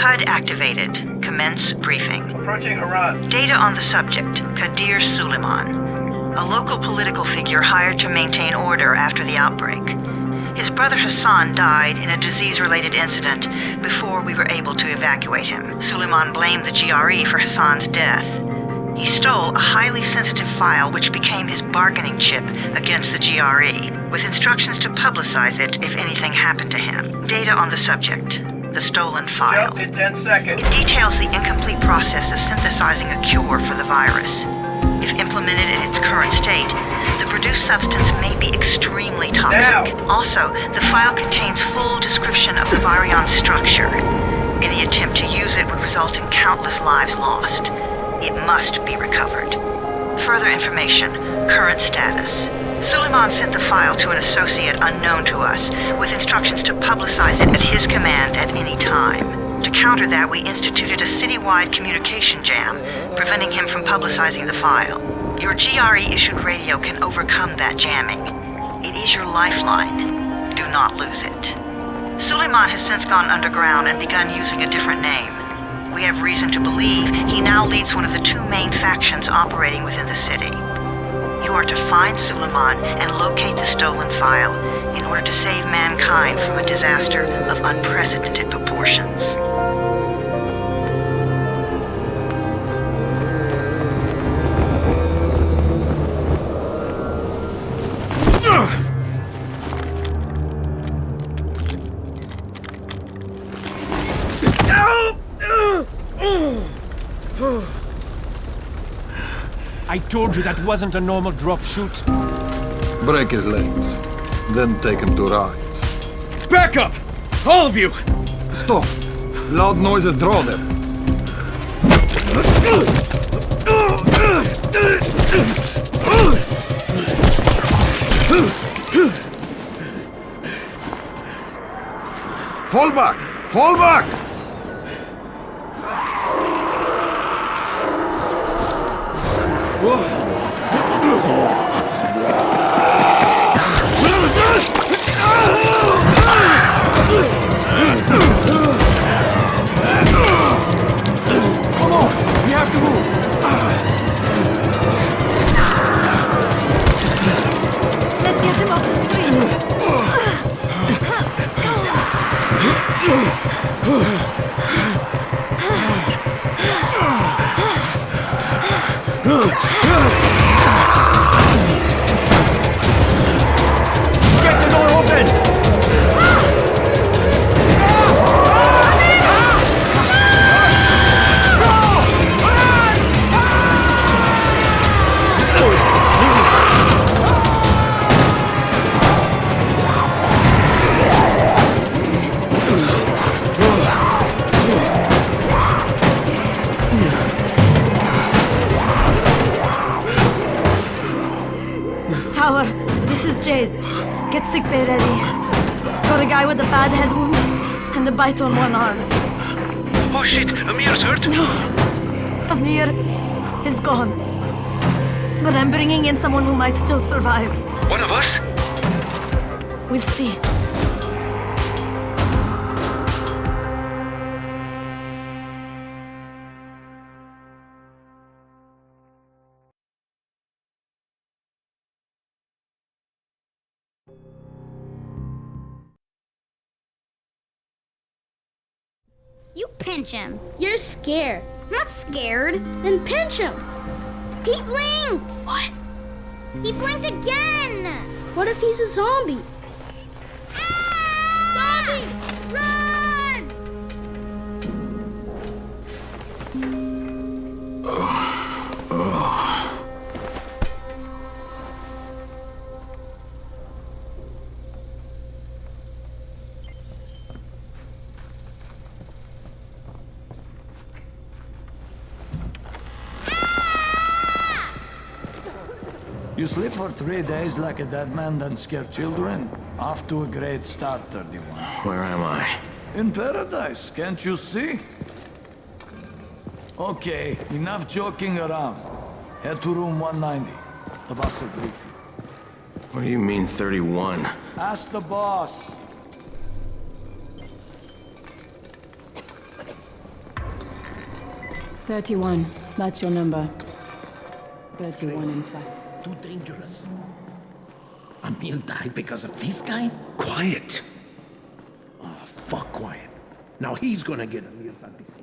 HUD activated. Commence briefing. Approaching Harran. Data on the subject, Kadir Suleiman, a local political figure hired to maintain order after the outbreak. His brother Hassan died in a disease-related incident before we were able to evacuate him. Suleiman blamed the GRE for Hassan's death. He stole a highly sensitive file which became his bargaining chip against the GRE, with instructions to publicize it if anything happened to him. Data on the subject, the stolen file. Jump in 10 seconds. It details the incomplete process of synthesizing a cure for the virus. If implemented in its current state, the produced substance may be extremely toxic. Now. Also, the file contains full description of the virion structure. Any attempt to use it would result in countless lives lost. It must be recovered. Further information, current status. Suleiman sent the file to an associate unknown to us, with instructions to publicize it at his command at any time. To counter that, we instituted a citywide communication jam, preventing him from publicizing the file. Your GRE-issued radio can overcome that jamming. It is your lifeline. Do not lose it. Suleiman has since gone underground and begun using a different name. We have reason to believe he now leads one of the two main factions operating within the city. You are to find Suleiman and locate the stolen file in order to save mankind from a disaster of unprecedented proportions. I told you that wasn't a normal drop shoot. Break his legs, then take him to Rise. Back up! All of you! Stop! Loud noises draw them. Fall back! Fall back! Come on! We have to move! Let's get him off the street! Get the door open! Tower, this is Jade. Get sickbay ready. Got a guy with a bad head wound and a bite on one arm. Oh shit, Amir's hurt? No, Amir is gone. But I'm bringing in someone who might still survive. One of us? We'll see. You pinch him. You're scared. I'm not scared. Then pinch him. He blinked. What? He blinked again. What if he's a zombie? Ah! Zombie! Run! You sleep for 3 days like a dead man, then scare children? Off to a great start, 31. Where am I? In paradise, can't you see? Okay, enough joking around. Head to room 190. The boss will brief you. What do you mean, 31? Ask the boss. 31. That's your number. 31, in fact. Too dangerous. Emil died because of this guy? Quiet. Oh, fuck quiet. Now he's gonna get Emil's NPC.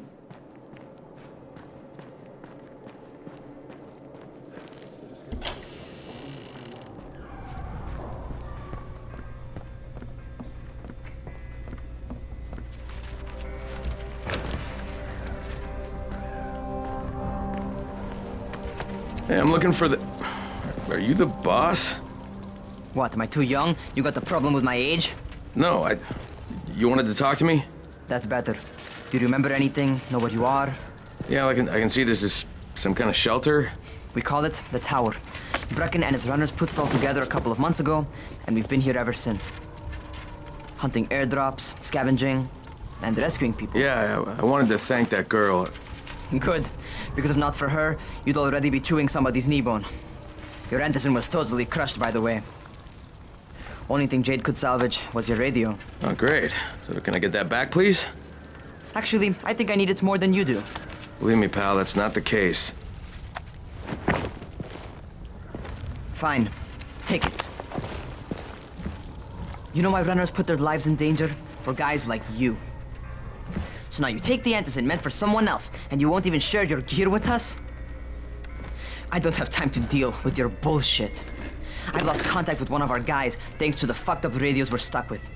Hey, I'm looking for the... Are you the boss? What, am I too young? You got the problem with my age? No, You wanted to talk to me? That's better. Do you remember anything? Know what you are? Yeah, I can see this is some kind of shelter. We call it the Tower. Brecken and his runners put it all together a couple of months ago, and we've been here ever since. Hunting airdrops, scavenging, and rescuing people. Yeah, I wanted to thank that girl. Good, because if not for her, you'd already be chewing somebody's knee bone. Your antizin was totally crushed, by the way. Only thing Jade could salvage was your radio. Oh, great. So can I get that back, please? Actually, I think I need it more than you do. Believe me, pal, that's not the case. Fine. Take it. You know why runners put their lives in danger? For guys like you. So now you take the antizin meant for someone else, and you won't even share your gear with us? I don't have time to deal with your bullshit. I've lost contact with one of our guys thanks to the fucked up radios we're stuck with.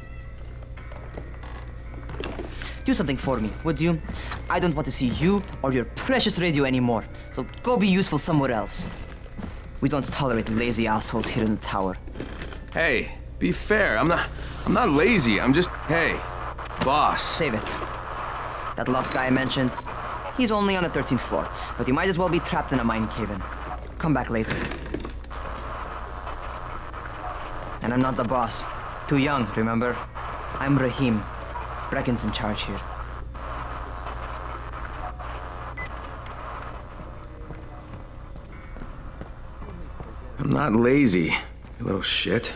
Do something for me, would you? I don't want to see you or your precious radio anymore, so go be useful somewhere else. We don't tolerate lazy assholes here in the tower. Hey, be fair. I'm not lazy. I'm just, hey, boss. Save it. That last guy I mentioned, he's only on the 13th floor, but he might as well be trapped in a mine cave-in. Come back later. And I'm not the boss. Too young, remember? I'm Rahim. Brecken's in charge here. I'm not lazy, you little shit.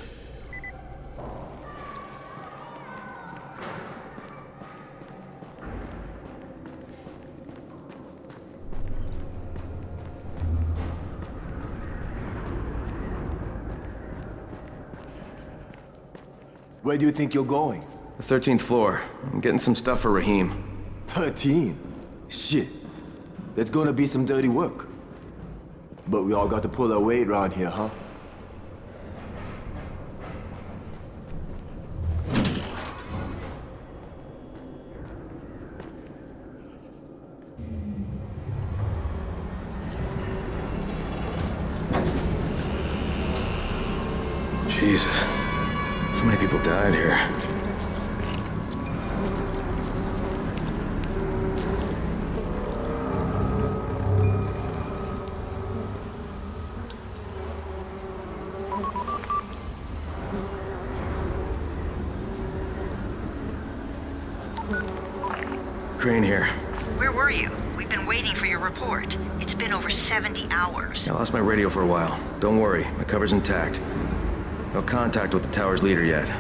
Where do you think you're going? The 13th floor. I'm getting some stuff for Rahim. 13? Shit. There's gonna be some dirty work. But we all got to pull our weight around here, huh? Jesus. How many people died here? Crane here. Where were you? We've been waiting for your report. It's been over 70 hours. I lost my radio for a while. Don't worry, my cover's intact. No contact with the tower's leader yet.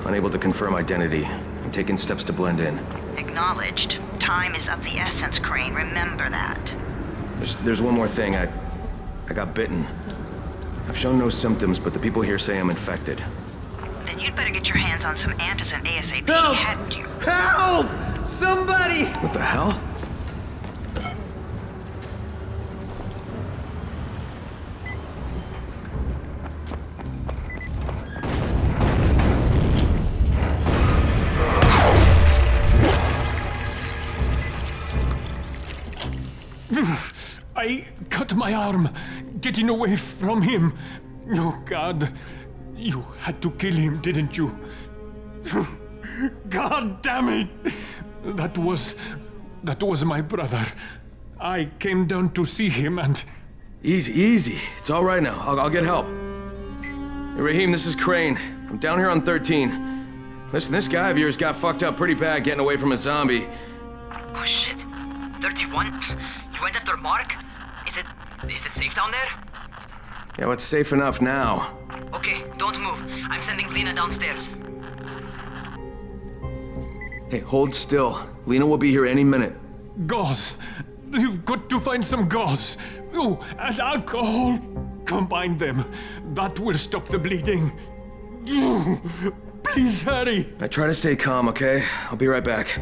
Unable to confirm identity. I'm taking steps to blend in. Acknowledged. Time is of the essence, Crane. Remember that. There's one more thing. I got bitten. I've shown no symptoms, but the people here say I'm infected. Then you'd better get your hands on some antizin ASAP, Help! hadn't you? Help! Somebody! What the hell? I cut my arm, getting away from him. Oh, God. You had to kill him, didn't you? God damn it! That was my brother. I came down to see him and... Easy. It's all right now. I'll get help. Hey, Rahim, this is Crane. I'm down here on 13. Listen, this guy of yours got fucked up pretty bad getting away from a zombie. Oh, shit. 31? You went after Mark? Is it safe down there? Yeah, well, it's safe enough now. Okay, don't move. I'm sending Lena downstairs. Hey, hold still. Lena will be here any minute. Gauze, You've got to find some gauze. Oh, and alcohol. Combine them. That will stop the bleeding. Please hurry. I try to stay calm, okay? I'll be right back.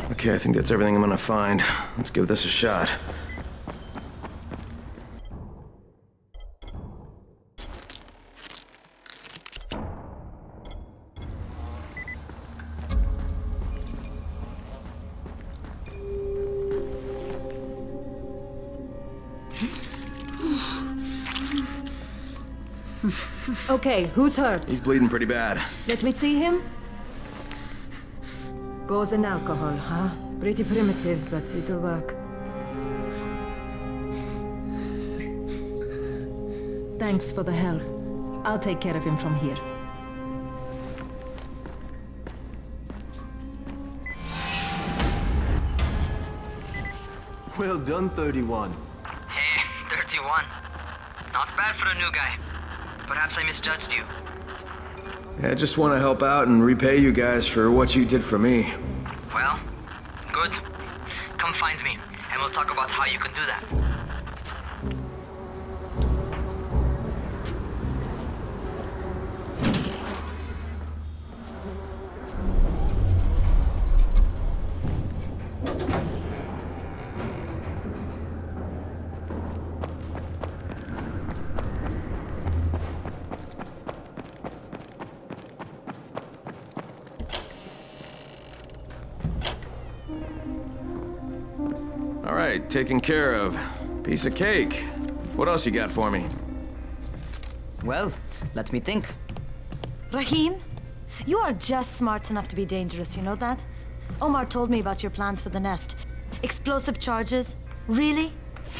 Okay, I think that's everything I'm gonna find. Let's give this a shot. Okay, who's hurt? He's bleeding pretty bad. Let me see him. Gauze and alcohol, huh? Pretty primitive, but it'll work. Thanks for the help. I'll take care of him from here. Well done, 31. Hey, 31. Not bad for a new guy. Perhaps I misjudged you. I just want to help out and repay you guys for what you did for me. Well, good. Come find me, and we'll talk about how you can do that. All right, taken care of. Piece of cake. What else you got for me? Well, let me think. Rahim, you are just smart enough to be dangerous, you know that? Omar told me about your plans for the nest. Explosive charges? Really?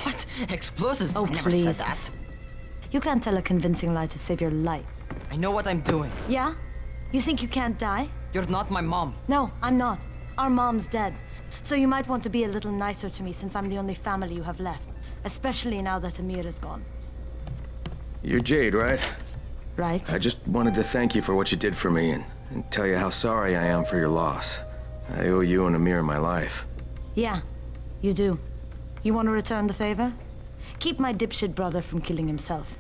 What? Explosives? Oh, I never please. said that. You can't tell a convincing lie to save your life. I know what I'm doing. Yeah? You think you can't die? You're not my mom. No, I'm not. Our mom's dead. So you might want to be a little nicer to me since I'm the only family you have left. Especially now that Amir is gone. You're Jade, right? Right. I just wanted to thank you for what you did for me and tell you how sorry I am for your loss. I owe you and Amir my life. Yeah, you do. You want to return the favor? Keep my dipshit brother from killing himself.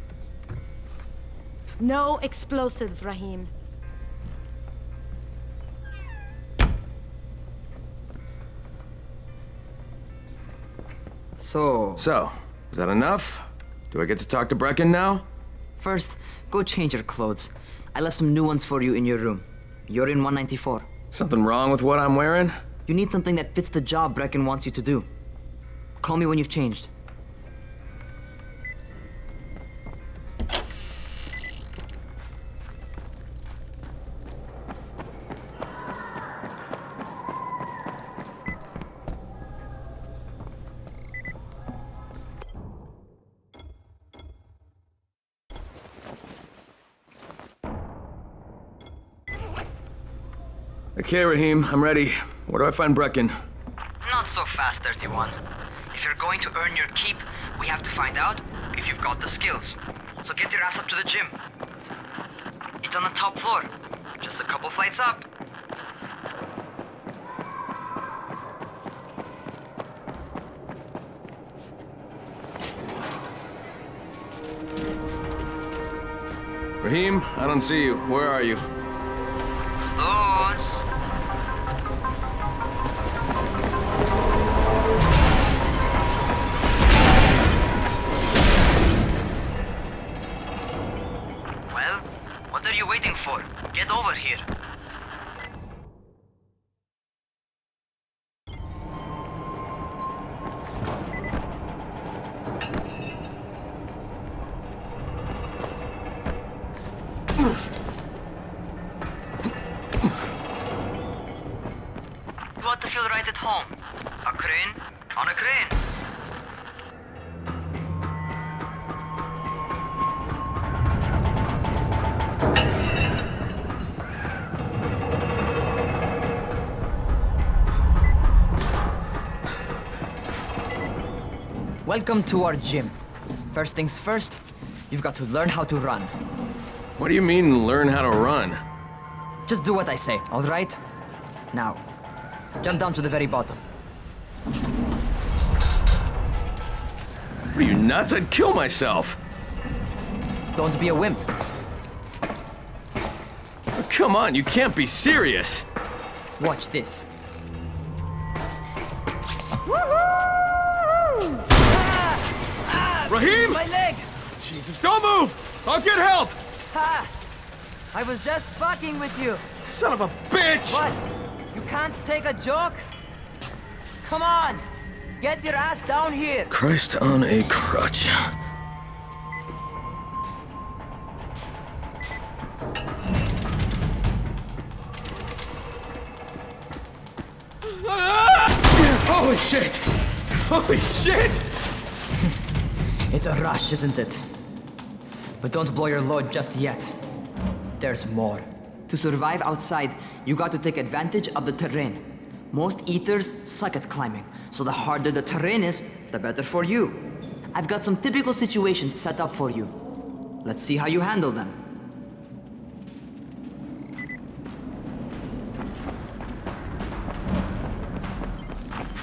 No explosives, Rahim. So, is that enough? Do I get to talk to Brecken now? first, go change your clothes. I left some new ones for you in your room. You're in 194. Something wrong with what I'm wearing? You need something that fits the job Brecken wants you to do. Call me when you've changed. Okay, Rahim, I'm ready. Where do I find Brecken? Not so fast, 31. If you're going to earn your keep, we have to find out if you've got the skills. So get your ass up to the gym. It's on the top floor. Just a couple flights up. Raheem, I don't see you. Where are you? Those. Well, what are you waiting for? Get over here. You ought to feel right at home. A crane on a crane. Welcome to our gym. First things first, you've got to learn how to run. What do you mean, learn how to run? Just do what I say, all right? Now, jump down to the very bottom. Are you nuts? I'd kill myself. Don't be a wimp. Oh, come on, you can't be serious. Watch this. Raheem! My leg! Jesus, don't move! I'll get help! Ha! I was just fucking with you. Son of a bitch! What? You can't take a joke? Come on! Get your ass down here! Christ on a crutch. Holy shit! Holy shit! It's a rush, isn't it? But don't blow your load just yet. There's more. To survive outside, you got to take advantage of the terrain. Most eaters suck at climbing, so the harder the terrain is, the better for you. I've got some typical situations set up for you. Let's see how you handle them.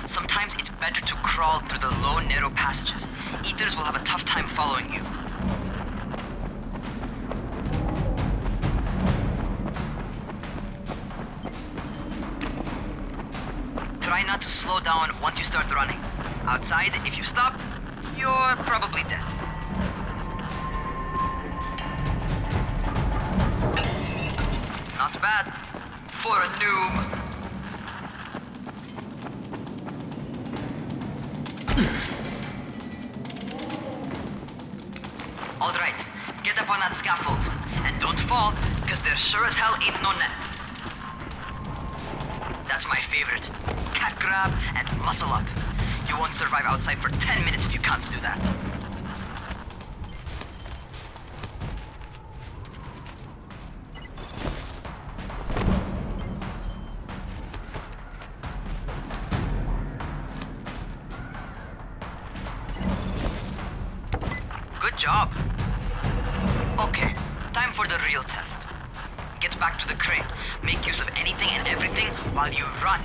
Sometimes it's better to crawl through the low, narrow passages. Eaters will have a tough time following you. Try not to slow down once you start running. Outside, if you stop, you're probably dead. Not bad for a noob. All right, get up on that scaffold. And don't fall, because there sure as hell ain't no net. That's my favorite. Cat grab and muscle up. You won't survive outside for 10 minutes if you can't do that. Good job. Okay, time for the real test. Get back to the crane. Make use of anything and everything while you run.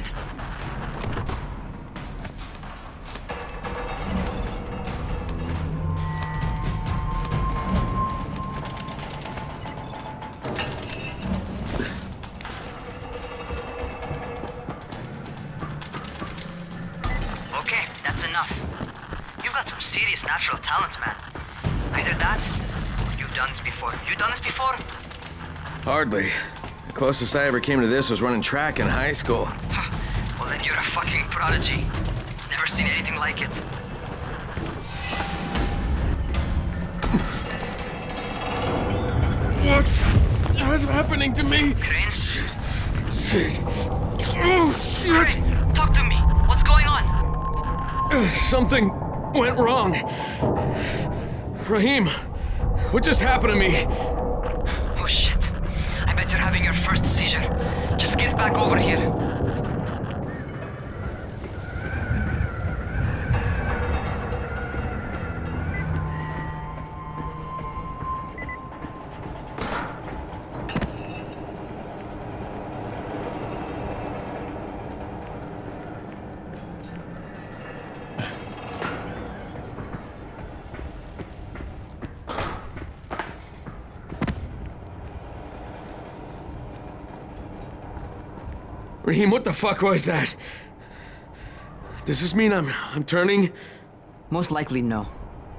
Okay, that's enough. You've got some serious natural talent, man. Either that, or you've done this before. You done this before? Hardly. The closest I ever came to this was running track in high school. Well, then you're a fucking prodigy. Never seen anything like it. What's happening to me? Crane? Shit. Oh, shit. Crane, talk to me. What's going on? Something went wrong. Raheem, what just happened to me? Oh shit. I bet you're having your first seizure. Just get back over here. Raheem, what the fuck was that? Does this mean I'm turning? Most likely no.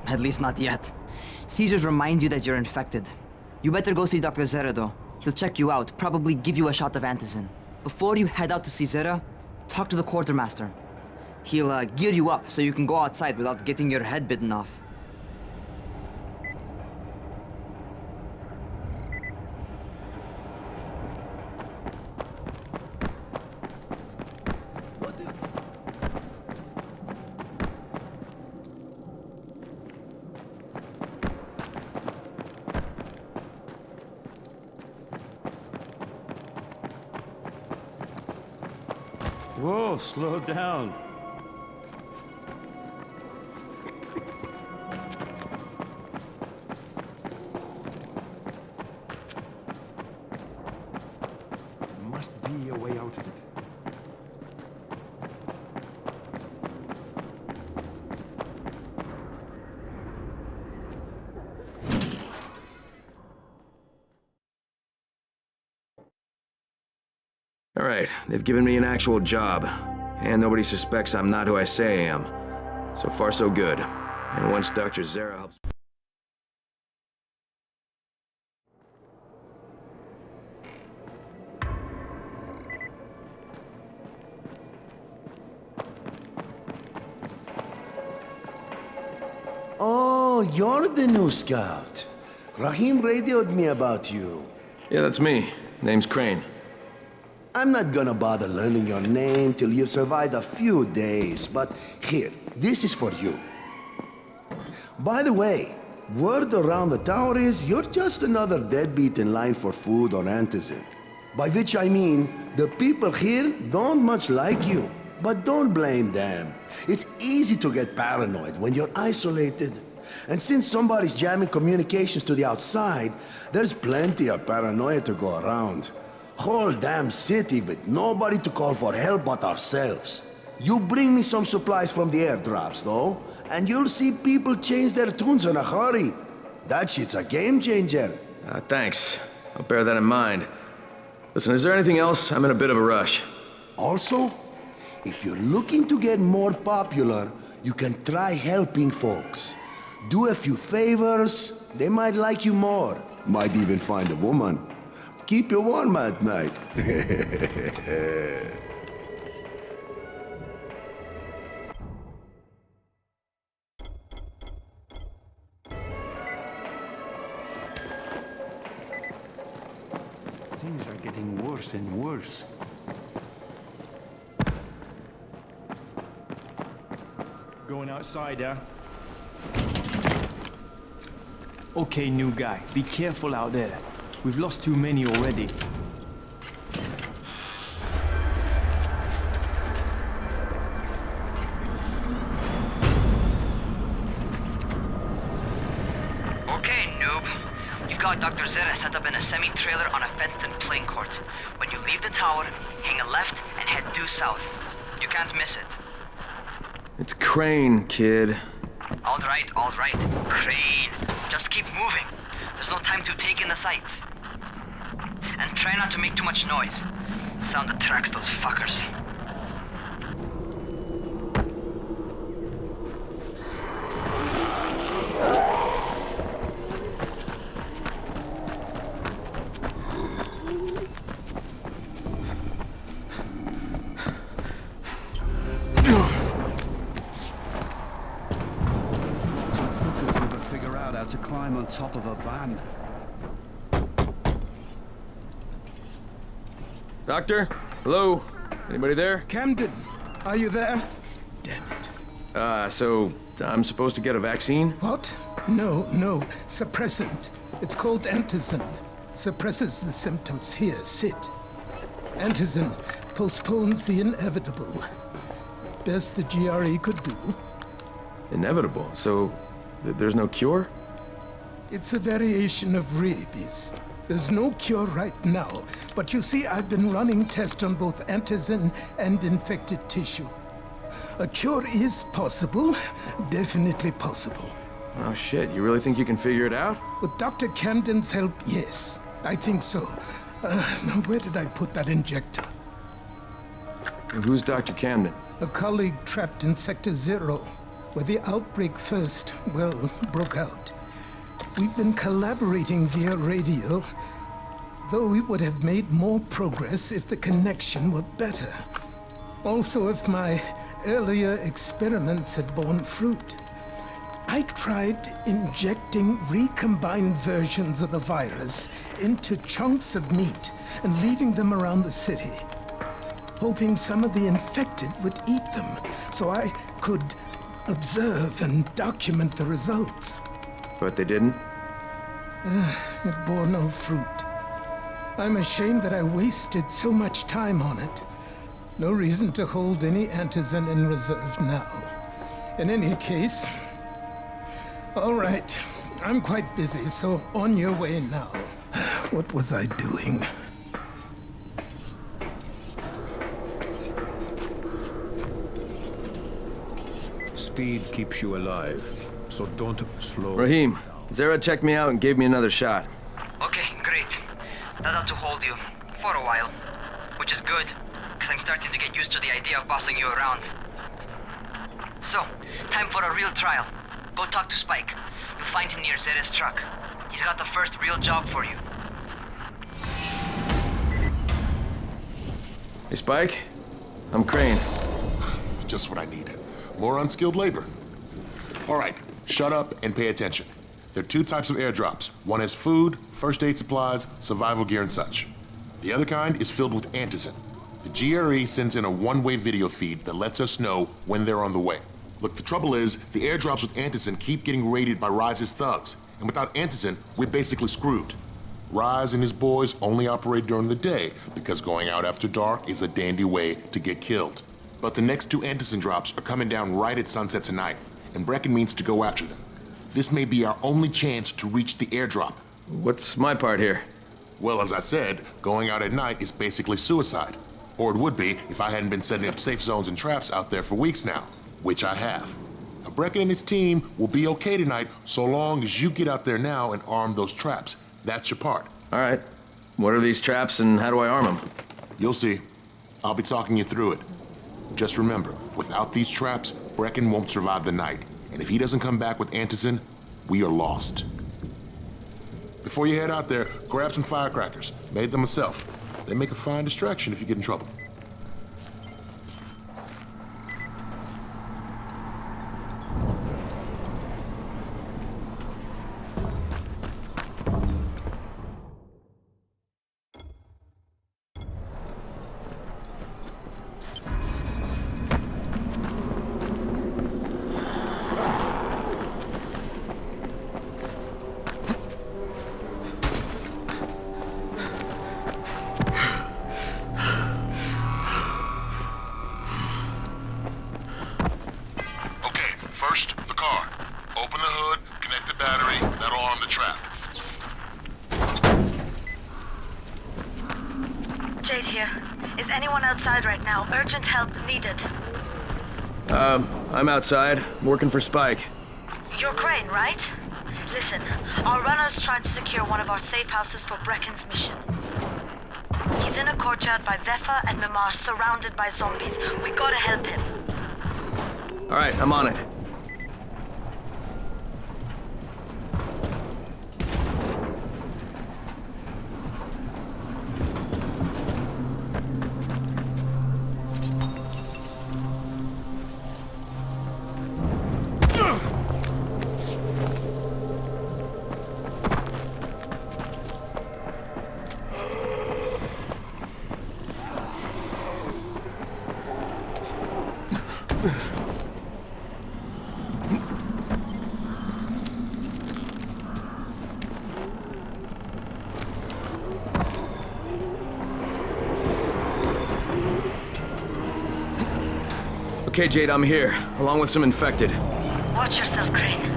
At least not yet. Caesars reminds you that you're infected. You better go see Dr. Zera though. He'll check you out, probably give you a shot of antizin. Before you head out to see Zera, talk to the quartermaster. He'll gear you up so you can go outside without getting your head bitten off. Whoa, slow down. Must be a way out of it. All right, they've given me an actual job, and nobody suspects I'm not who I say I am. So far, so good. And once Dr. Zera helps... Oh, you're the new scout. Raheem radioed me about you. Yeah, that's me. Name's Crane. I'm not gonna bother learning your name till you've survived a few days, but here, this is for you. By the way, word around the tower is you're just another deadbeat in line for food or antizin. By which I mean, the people here don't much like you. But don't blame them. It's easy to get paranoid when you're isolated. And since somebody's jamming communications to the outside, there's plenty of paranoia to go around. Whole damn city with nobody to call for help but ourselves. You bring me some supplies from the airdrops, though, and you'll see people change their tunes in a hurry. That shit's a game changer. Thanks. I'll bear that in mind. Listen, is there anything else? I'm in a bit of a rush. Also, if you're looking to get more popular, you can try helping folks. Do a few favors, they might like you more. Might even find a woman. Keep you warm at night. Things are getting worse and worse. Going outside, huh? Okay, new guy. Be careful out there. We've lost too many already. Okay, noob. You've got Dr. Zera set up in a semi-trailer on a fenced-in playing court. When you leave the tower, hang a left and head due south. You can't miss it. It's Crane, kid. All right, Crane. Just keep moving. There's no time to take in the sights. And try not to make too much noise. Sound attracts those fuckers. To climb on top of a van. Doctor? Hello? Anybody there? Camden, are you there? Damn it. So I'm supposed to get a vaccine? What? No, suppressant. It's called antizin. Suppresses the symptoms. Here, sit. Antizin postpones the inevitable. Best the GRE could do. Inevitable? So there's no cure? It's a variation of rabies. There's no cure right now, but you see, I've been running tests on both antizin and infected tissue. A cure is possible, definitely possible. Oh shit, you really think you can figure it out? With Dr. Camden's help, yes, I think so. Now where did I put that injector? Who's Dr. Camden? A colleague trapped in Sector Zero, where the outbreak first, broke out. We've been collaborating via radio, though we would have made more progress if the connection were better. Also, if my earlier experiments had borne fruit. I tried injecting recombined versions of the virus into chunks of meat and leaving them around the city, hoping some of the infected would eat them so I could observe and document the results. But they didn't? It bore no fruit. I'm ashamed that I wasted so much time on it. No reason to hold any antizin in reserve now. In any case, all right, I'm quite busy, so on your way now. What was I doing? Speed keeps you alive, so don't slow. Rahim, Zara checked me out and gave me another shot. Okay, great. That'll to hold you for a while, which is good, because I'm starting to get used to the idea of bossing you around. So, time for a real trial. Go talk to Spike. You'll find him near Zera's truck. He's got the first real job for you. Hey, Spike. I'm Crane. Just what I need. More unskilled labor. All right, shut up and pay attention. There are two types of airdrops. One has food, first aid supplies, survival gear, and such. The other kind is filled with antizin. The GRE sends in a one-way video feed that lets us know when they're on the way. Look, the trouble is, the airdrops with antizin keep getting raided by Rise's thugs, and without antizin, we're basically screwed. Rise and his boys only operate during the day because going out after dark is a dandy way to get killed. But the next two antizin drops are coming down right at sunset tonight, and Brecken means to go after them. This may be our only chance to reach the airdrop. What's my part here? Well, as I said, going out at night is basically suicide. Or it would be if I hadn't been setting up safe zones and traps out there for weeks now, which I have. Now, Brecken and his team will be okay tonight so long as you get out there now and arm those traps. That's your part. All right. What are these traps and how do I arm them? You'll see. I'll be talking you through it. Just remember, without these traps, Brecken won't survive the night. And if he doesn't come back with antizin, we are lost. Before you head out there, grab some firecrackers. Made them myself. They make a fine distraction if you get in trouble. First, the car. Open the hood, connect the battery, that'll arm the trap. Jade here. Is anyone outside right now? Urgent help needed. I'm outside, working for Spike. You're Crane, right? Listen, our runner's trying to secure one of our safe houses for Brecken's mission. He's in a courtyard by Vefa and Mimar, surrounded by zombies. We gotta help him. All right, I'm on it. Okay, Jade, I'm here, along with some infected. Watch yourself, Crane.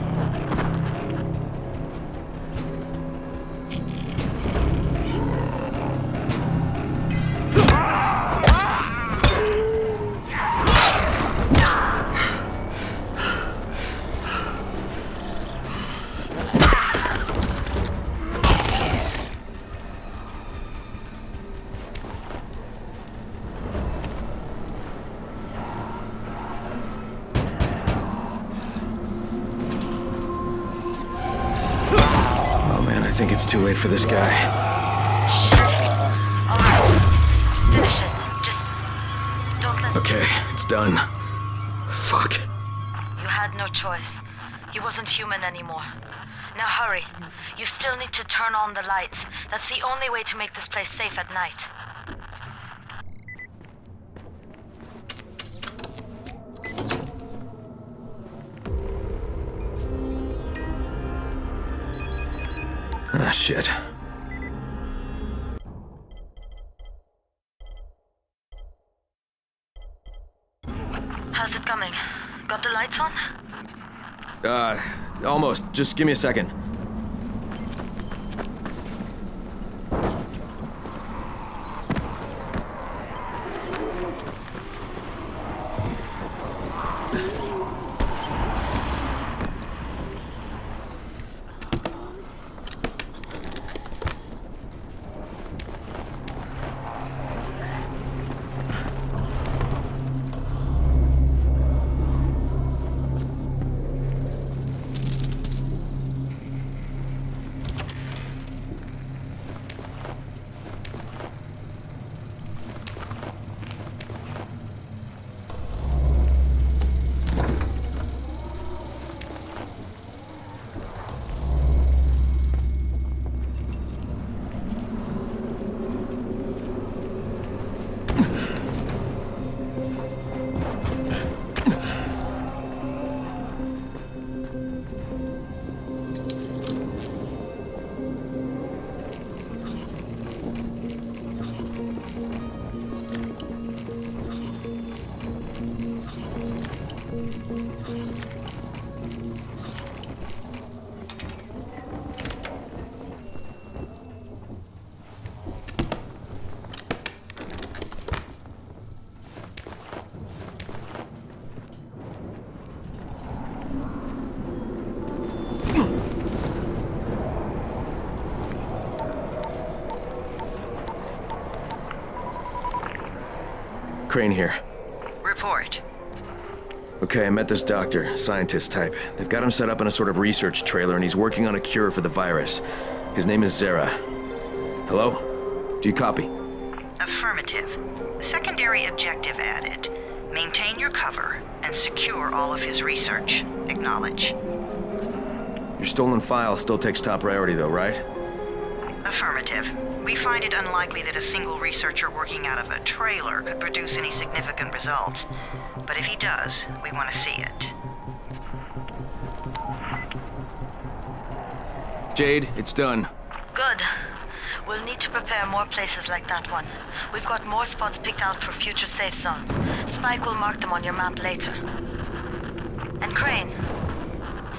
It's too late for this guy. Alright. Finish it. Just don't let... Okay, it's done. Fuck. You had no choice. He wasn't human anymore. Now hurry. You still need to turn on the lights. That's the only way to make this place safe at night. Ah, shit. How's it coming? Got the lights on? Almost. Just give me a second. Crane here. Report. Okay, I met this doctor, scientist type. They've got him set up in a sort of research trailer, and he's working on a cure for the virus. His name is Zara. Hello? Do you copy? Affirmative. Secondary objective added. Maintain your cover and secure all of his research. Acknowledge. Your stolen file still takes top priority though, right? Affirmative. We find it unlikely that a single researcher working out of a trailer could produce any significant results. But if he does, we want to see it. Jade, it's done. Good. We'll need to prepare more places like that one. We've got more spots picked out for future safe zones. Spike will mark them on your map later. And Crane,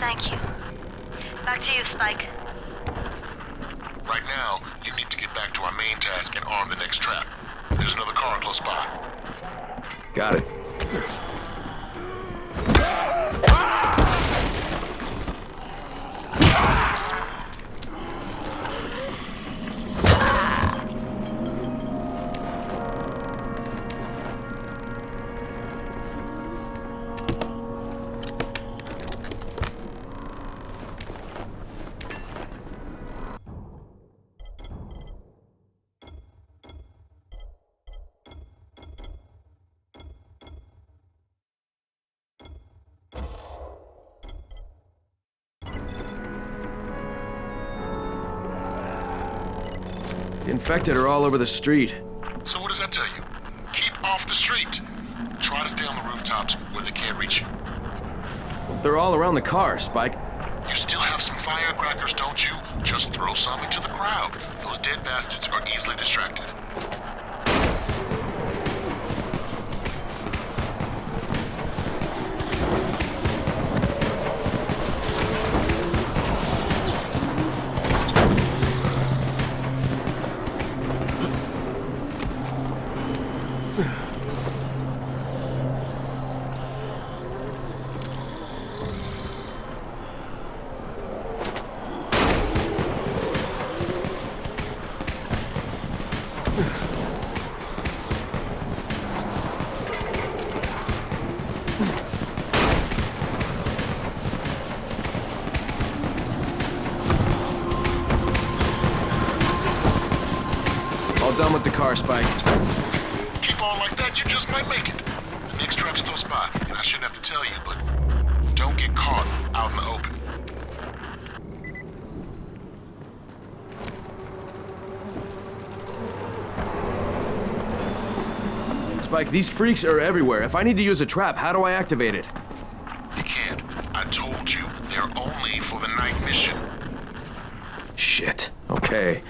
thank you. Back to you, Spike. Right now, you need to get back to our main task and arm the next trap. There's another car close by. Got it. The infected are all over the street. So what does that tell you? Keep off the street. Try to stay on the rooftops where they can't reach you. They're all around the car, Spike. You still have some firecrackers, don't you? Just throw some into the crowd. Those dead bastards are easily distracted. are, Spike. Keep on like that, you just might make it. The next trap's close by, and I shouldn't have to tell you, but don't get caught out in the open. Spike, these freaks are everywhere. If I need to use a trap, how do I activate it? You can't. I told you, they're only for the night mission. Shit. Okay.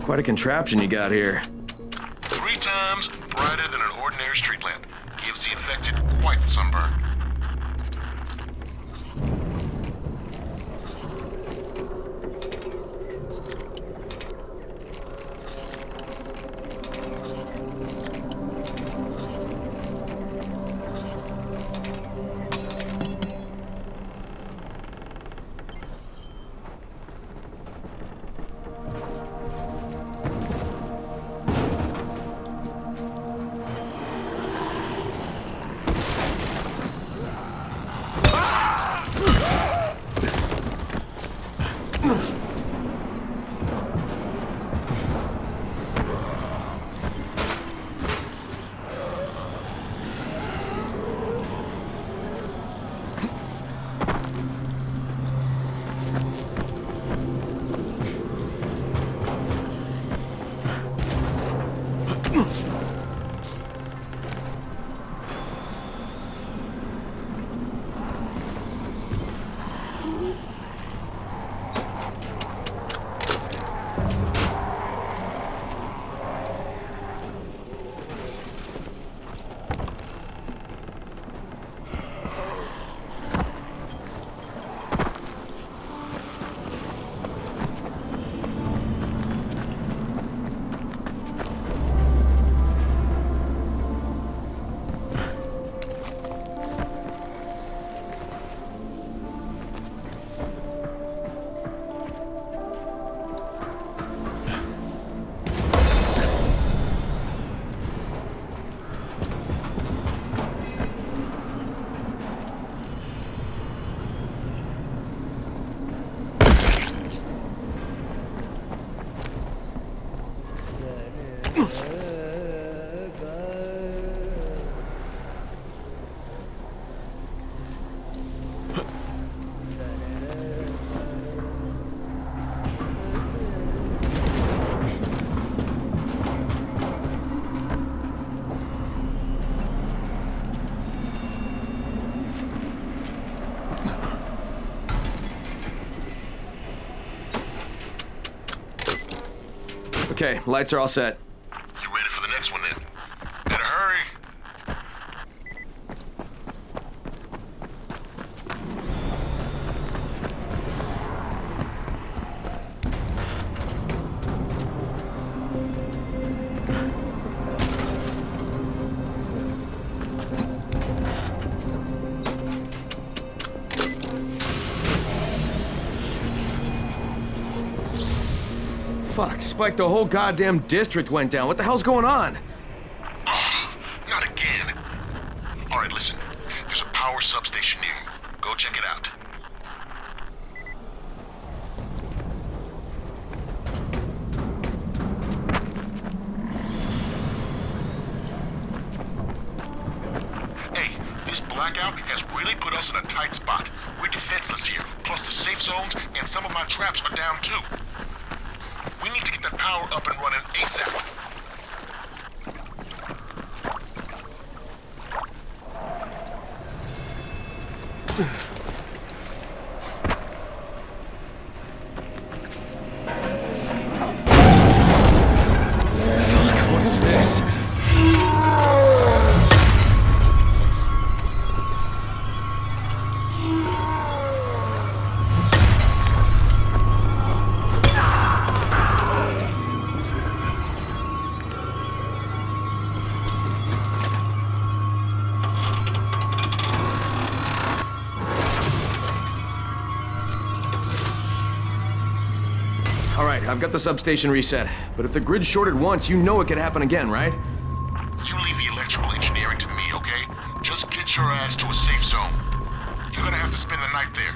Quite a contraption you got here. 3 times brighter than an ordinary street lamp. Gives the infected quite the sunburn. Okay, lights are all set. You ready for the next one then? Better hurry. Fuck, Spike, the whole goddamn district went down. What the hell's going on? Oh, not again. All right, listen. There's a power substation near you. Go check it out. Hey, this blackout has really put us in a tight spot. We're defenseless here. Plus the safe zones and some of my traps are down too. We need to get that power up and running ASAP. this. I've got the substation reset, but if the grid shorted once, you know it could happen again, right? You leave the electrical engineering to me, okay? Just get your ass to a safe zone. You're gonna have to spend the night there.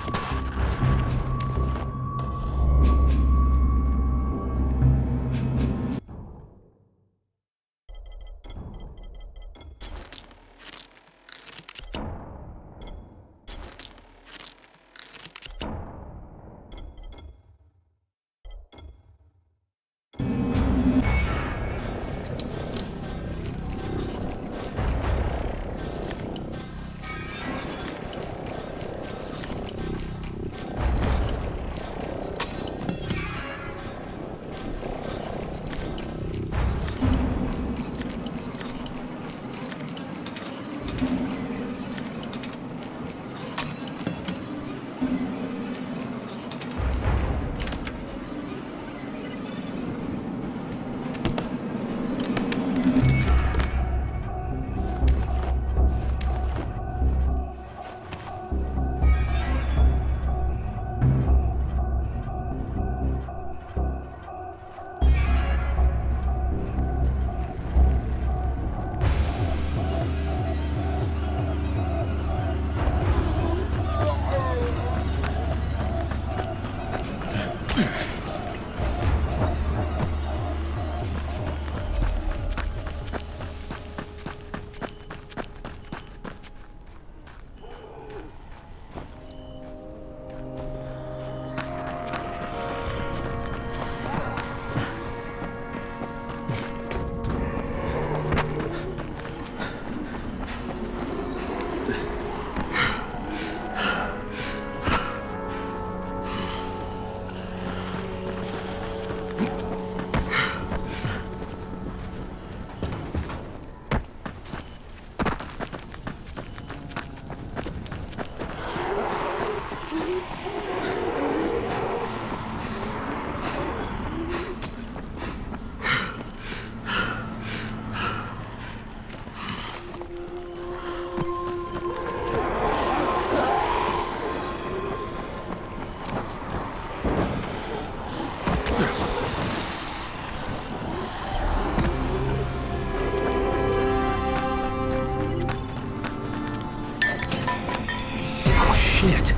Shit.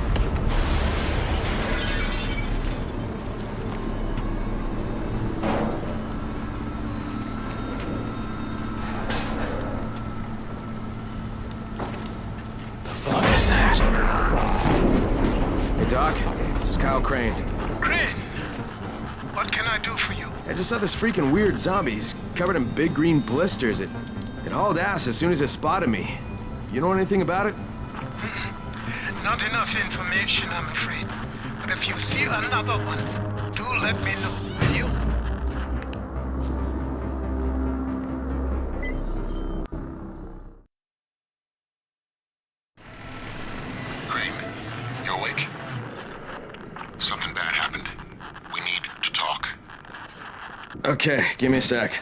The fuck is that? Hey, Doc. This is Kyle Crane. Crane! What can I do for you? I just saw this freaking weird zombie. He's covered in big green blisters. It hauled ass as soon as it spotted me. You know anything about it? Not enough information, I'm afraid. But if you see another one, do let me know, will you? Crane, you awake? Something bad happened. We need to talk. Okay, give me a sec.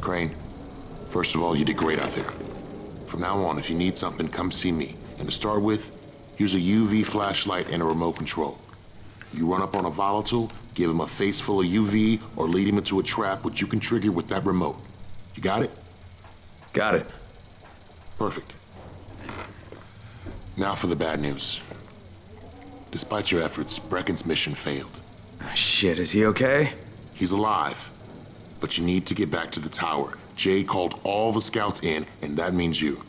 Crane, first of all, you did great out there. From now on, if you need something, come see me. And to start with, here's a UV flashlight and a remote control. You run up on a volatile, give him a face full of UV, or lead him into a trap which you can trigger with that remote. You got it? Got it. Perfect. Now for the bad news. Despite your efforts, Brecken's mission failed. Shit, is he okay? He's alive. But you need to get back to the tower. Jade called all the scouts in, and that means you.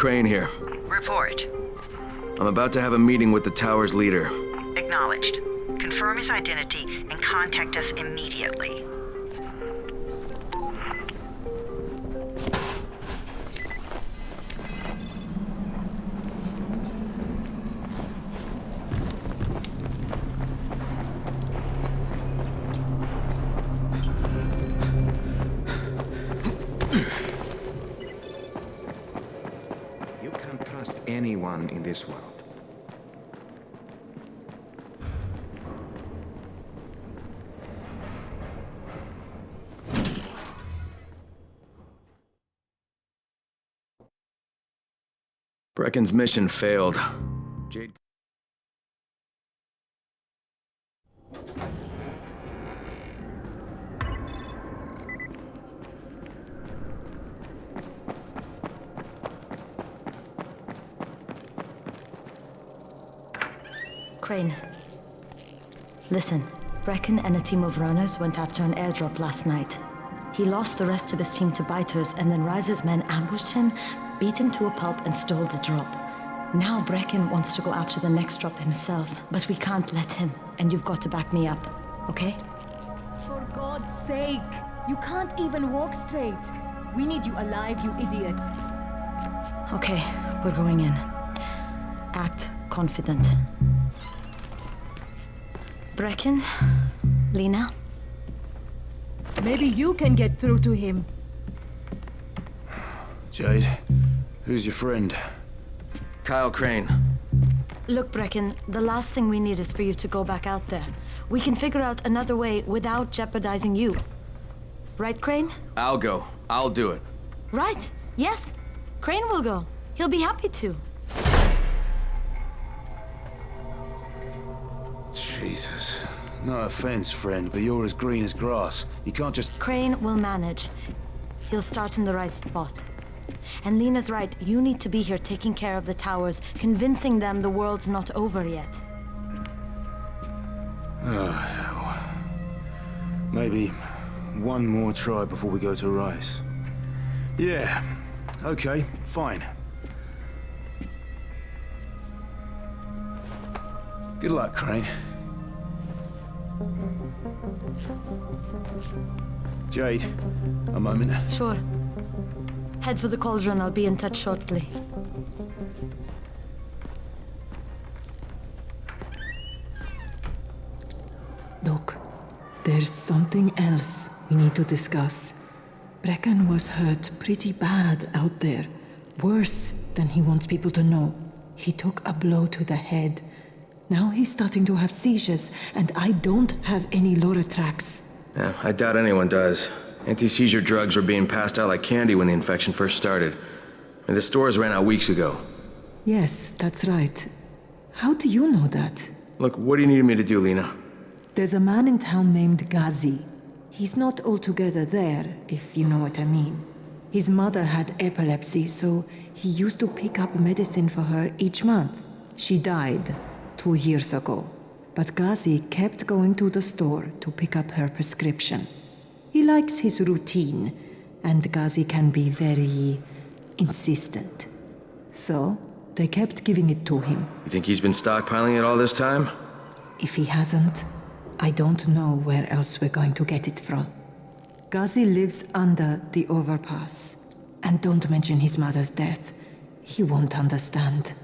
Crane here. Report. I'm about to have a meeting with the tower's leader. Acknowledged. Confirm his identity and contact us immediately. Anyone in this world. Brecken's mission failed. Jade. Crane. Listen, Brecken and a team of runners went after an airdrop last night. He lost the rest of his team to biters, and then Rise's men ambushed him, beat him to a pulp, and stole the drop. Now Brecken wants to go after the next drop himself, but we can't let him, and you've got to back me up, okay? For God's sake! You can't even walk straight! We need you alive, you idiot! Okay, we're going in. Act confident. Brecken, Lena. Maybe you can get through to him. Jade, who's your friend? Kyle Crane. Look, Brecken, the last thing we need is for you to go back out there. We can figure out another way without jeopardizing you. Right, Crane? I'll go. I'll do it. Right. Yes. Crane will go. He'll be happy to. Jesus. No offense, friend, but you're as green as grass. You can't just... Crane will manage. He'll start in the right spot. And Lena's right, you need to be here taking care of the towers, convincing them the world's not over yet. Oh, hell. Maybe one more try before we go to Rice. Yeah, okay, fine. Good luck, Crane. Jade, a moment. Sure. Head for the cauldron. I'll be in touch shortly. Look, there's something else we need to discuss. Brecken was hurt pretty bad out there. Worse than he wants people to know. He took a blow to the head. Now he's starting to have seizures, and I don't have any Loratrax. Yeah, I doubt anyone does. Anti-seizure drugs were being passed out like candy when the infection first started. And the stores ran out weeks ago. Yes, that's right. How do you know that? Look, what do you need me to do, Lena? There's a man in town named Ghazi. He's not altogether there, if you know what I mean. His mother had epilepsy, so he used to pick up medicine for her each month. She died 2 years ago, but Ghazi kept going to the store to pick up her prescription. He likes his routine, and Ghazi can be very insistent. So, they kept giving it to him. You think he's been stockpiling it all this time? If he hasn't, I don't know where else we're going to get it from. Ghazi lives under the overpass. And don't mention his mother's death. He won't understand.